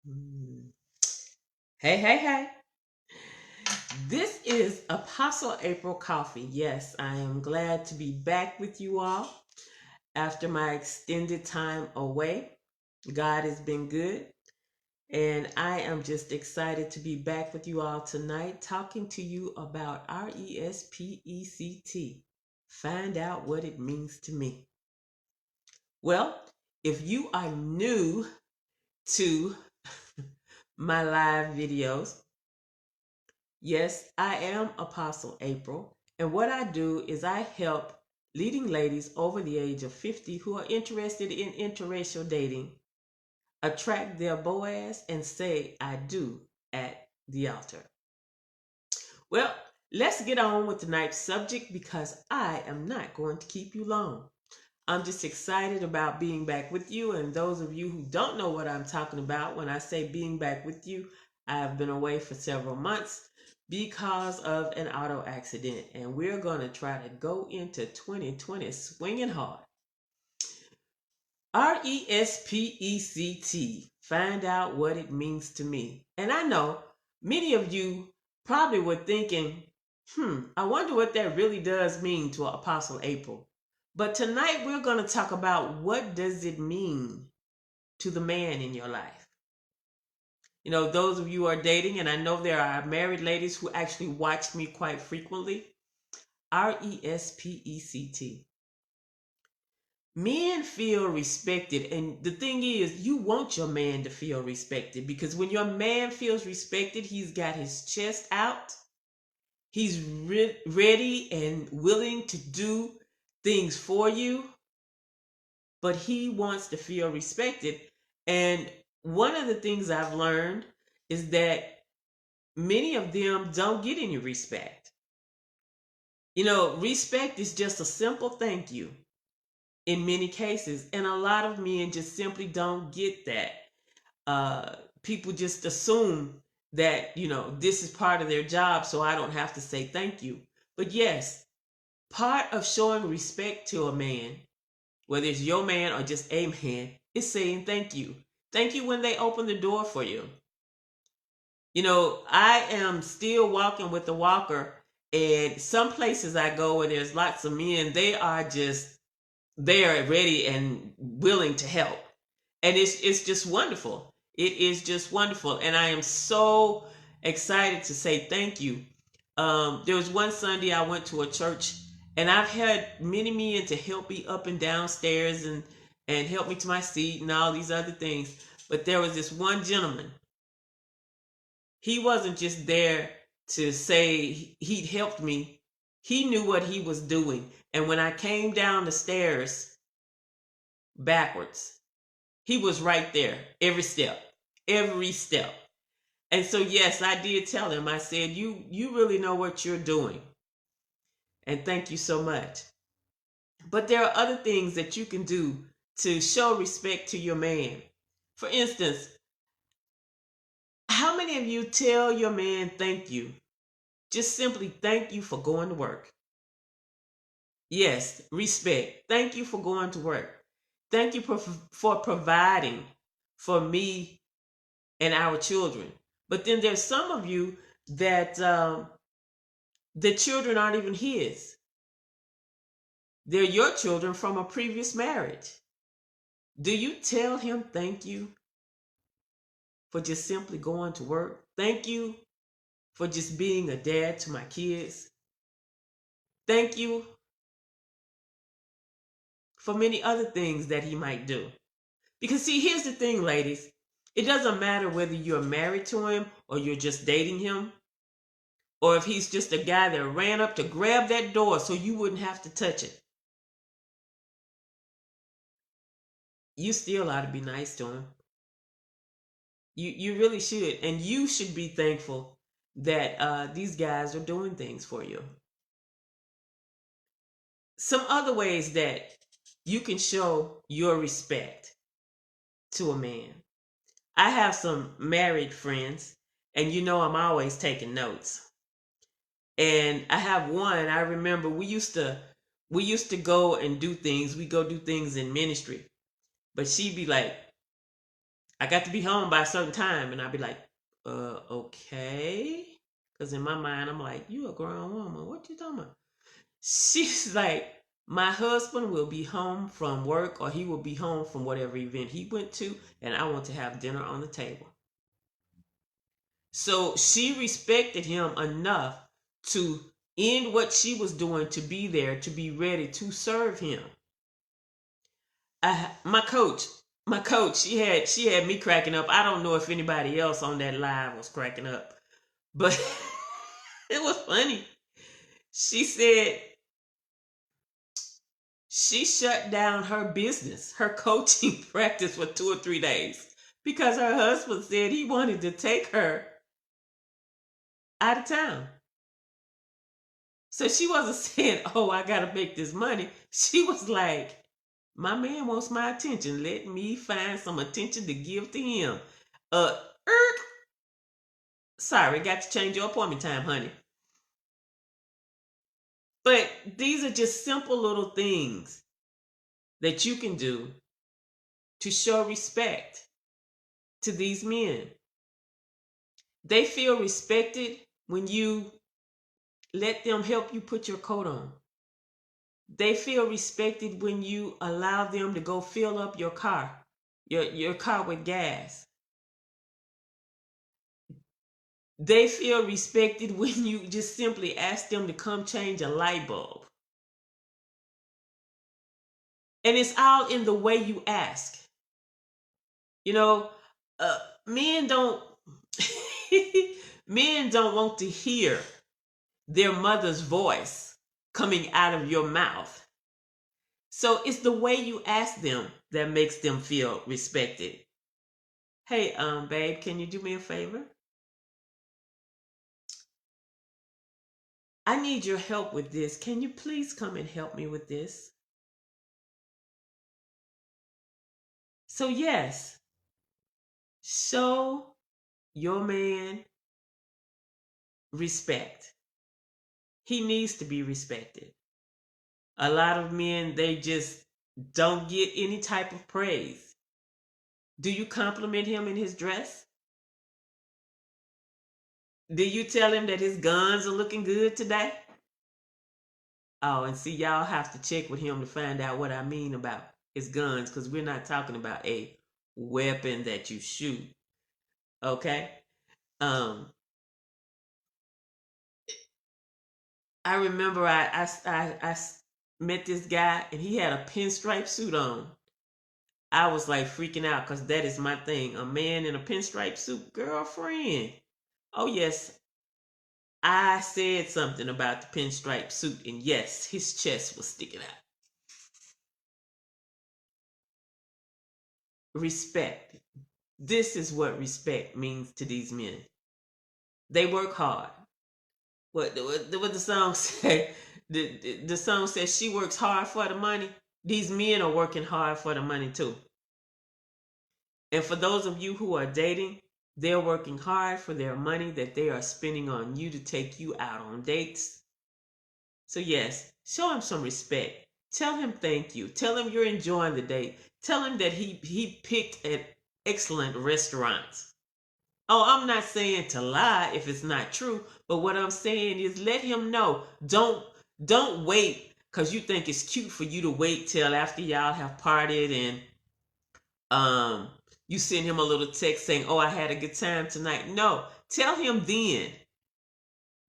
Mm. Hey, hey, hey. This is Apostle April Coffee. Yes, I am glad to be back with you all after my extended time away. God has been good, and I am just excited to be back with you all tonight talking to you about RESPECT. Find out what it means to me. Well, if you are new to my live videos, yes, I am Apostle April, and what I do is I help leading ladies over the age of 50 who are interested in interracial dating attract their BoaZ and say, I do at the altar. Well, let's get on with tonight's subject because I am not going to keep you long. I'm just excited about being back with you, and those of you who don't know what I'm talking about when I say being back with you, I've been away for several months because of an auto accident, and we're going to try to go into 2020 swinging hard. RESPECT, find out what it means to me. And I know many of you probably were thinking, I wonder what that really does mean to Apostle April. But tonight we're going to talk about what does it mean to the man in your life. You know, those of you who are dating, and I know there are married ladies who actually watch me quite frequently. RESPECT. Men feel respected, and the thing is, you want your man to feel respected because when your man feels respected, he's got his chest out. He's ready and willing to do things for you, but he wants to feel respected. And one of the things I've learned is that many of them don't get any respect. You know, respect is just a simple thank you in many cases, and a lot of men just simply don't get that. People just assume that, this is part of their job, so I don't have to say thank you. But yes, part of showing respect to a man, whether it's your man or just a man, is saying thank you. Thank you when they open the door for you. You know, I am still walking with the walker, and some places I go where there's lots of men, they are ready and willing to help. And it's just wonderful. It is just wonderful. And I am so excited to say thank you. There was one Sunday I went to a church, and I've had many men to help me up and downstairs and help me to my seat and all these other things. But there was this one gentleman. He wasn't just there to say he'd helped me. He knew what he was doing. And when I came down the stairs backwards, he was right there every step, every step. And so, yes, I did tell him, I said, you really know what you're doing. And thank you so much. But there are other things that you can do to show respect to your man. For instance, how many of you tell your man thank you? Just simply thank you for going to work. Yes, respect. Thank you for going to work. Thank you for providing for me and our children. But then there's some of you that the children aren't even his. They're your children from a previous marriage. Do you tell him thank you for just simply going to work? Thank you for just being a dad to my kids. Thank you for many other things that he might do. Because see, here's the thing, ladies. It doesn't matter whether you're married to him or you're just dating him, or if he's just a guy that ran up to grab that door so you wouldn't have to touch it. You still ought to be nice to him. You really should. And you should be thankful that these guys are doing things for you. Some other ways that you can show your respect to a man. I have some married friends, and I'm always taking notes. And I have one, I remember we used to go and do things. We go do things in ministry. But she'd be like, I got to be home by a certain time, and I'd be like, okay. Because in my mind, I'm like, you a grown woman. What you talking about? She's like, my husband will be home from work or he will be home from whatever event he went to, and I want to have dinner on the table. So she respected him enough to end what she was doing to be there, to be ready to serve him. My coach, she had me cracking up. I don't know if anybody else on that live was cracking up, but it was funny. She said she shut down her business, her coaching practice for 2 or 3 days because her husband said he wanted to take her out of town. So she wasn't saying, oh, I got to make this money. She was like, my man wants my attention. Let me find some attention to give to him. Uh, er, sorry, got to change your appointment time, honey. But these are just simple little things that you can do to show respect to these men. They feel respected when you let them help you put your coat on. They feel respected when you allow them to go fill up your car, your car with gas. They feel respected when you just simply ask them to come change a light bulb. And it's all in the way you ask. You know, men don't men don't want to hear their mother's voice coming out of your mouth. So it's the way you ask them that makes them feel respected. Hey, babe, can you do me a favor? I need your help with this. Can you please come and help me with this? So yes, show your man respect. He needs to be respected. A lot of men, they just don't get any type of praise. Do you compliment him in his dress? Do you tell him that his guns are looking good today? Oh, and see, y'all have to check with him to find out what I mean about his guns, because we're not talking about a weapon that you shoot. Okay? Um, I remember I met this guy and he had a pinstripe suit on. I was like freaking out because that is my thing. A man in a pinstripe suit, girlfriend. Oh, yes. I said something about the pinstripe suit, and yes, his chest was sticking out. Respect. This is what respect means to these men. They work hard. What the song say? The song says she works hard for the money. These men are working hard for the money too. And for those of you who are dating, they're working hard for their money that they are spending on you to take you out on dates. So yes, show him some respect. Tell him thank you. Tell him you're enjoying the date. Tell him that he picked an excellent restaurant. Oh, I'm not saying to lie if it's not true, but what I'm saying is let him know. Don't wait because you think it's cute for you to wait till after y'all have partied and you send him a little text saying, oh, I had a good time tonight. No, tell him then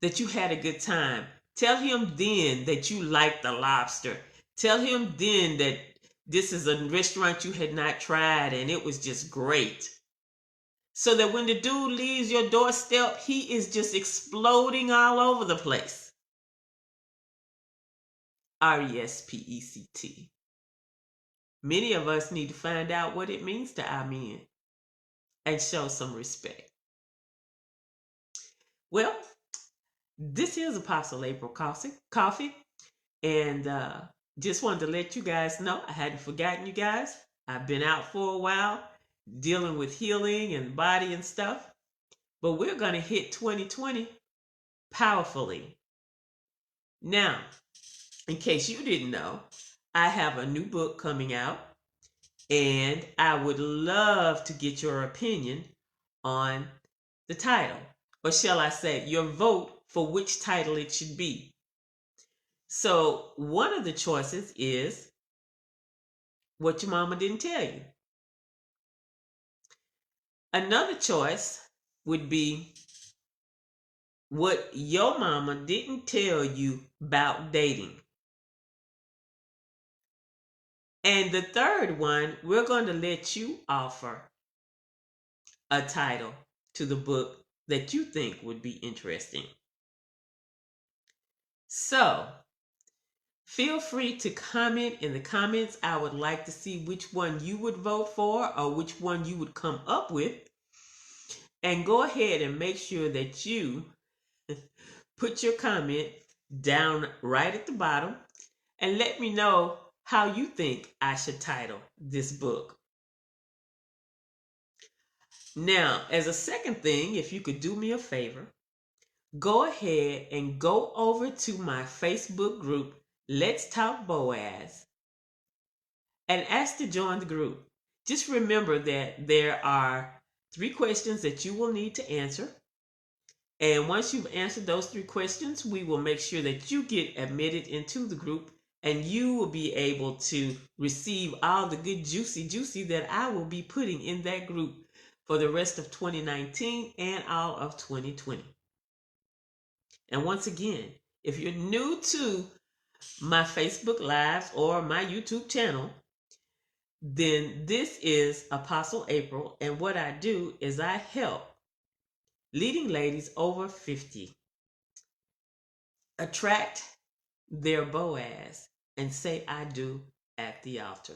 that you had a good time. Tell him then that you liked the lobster. Tell him then that this is a restaurant you had not tried and it was just great. So that when the dude leaves your doorstep, he is just exploding all over the place. RESPECT. Many of us need to find out what it means to our men and show some respect. Well, this is Apostle April Coffee, and just wanted to let you guys know I hadn't forgotten you guys. I've been out for a while dealing with healing and body and stuff, but we're going to hit 2020 powerfully. Now, in case you didn't know, I have a new book coming out. And I would love to get your opinion on the title, or shall I say, your vote for which title it should be. So, one of the choices is What Your Mama Didn't Tell You. Another choice would be What Your Mama Didn't Tell You About Dating. And the third one, we're going to let you offer a title to the book that you think would be interesting. So, feel free to comment in the comments. I would like to see which one you would vote for or which one you would come up with. And go ahead and make sure that you put your comment down right at the bottom and let me know how you think I should title this book. Now, as a second thing, if you could do me a favor, go ahead and go over to my Facebook group, Let's Talk BoaZ, and ask to join the group. Just remember that there are 3 questions that you will need to answer. And once you've answered those 3 questions, we will make sure that you get admitted into the group and you will be able to receive all the good juicy that I will be putting in that group for the rest of 2019 and all of 2020. And once again, if you're new to my Facebook Lives or my YouTube channel, then this is Apostle April, and what I do is I help leading ladies over 50 attract their BoaZ and say I do at the altar.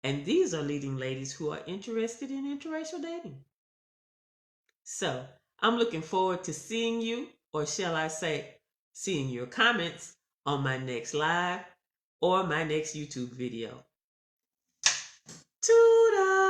And these are leading ladies who are interested in interracial dating. So I'm looking forward to seeing you, or shall I say, seeing your comments on my next live or my next YouTube video. Toodle!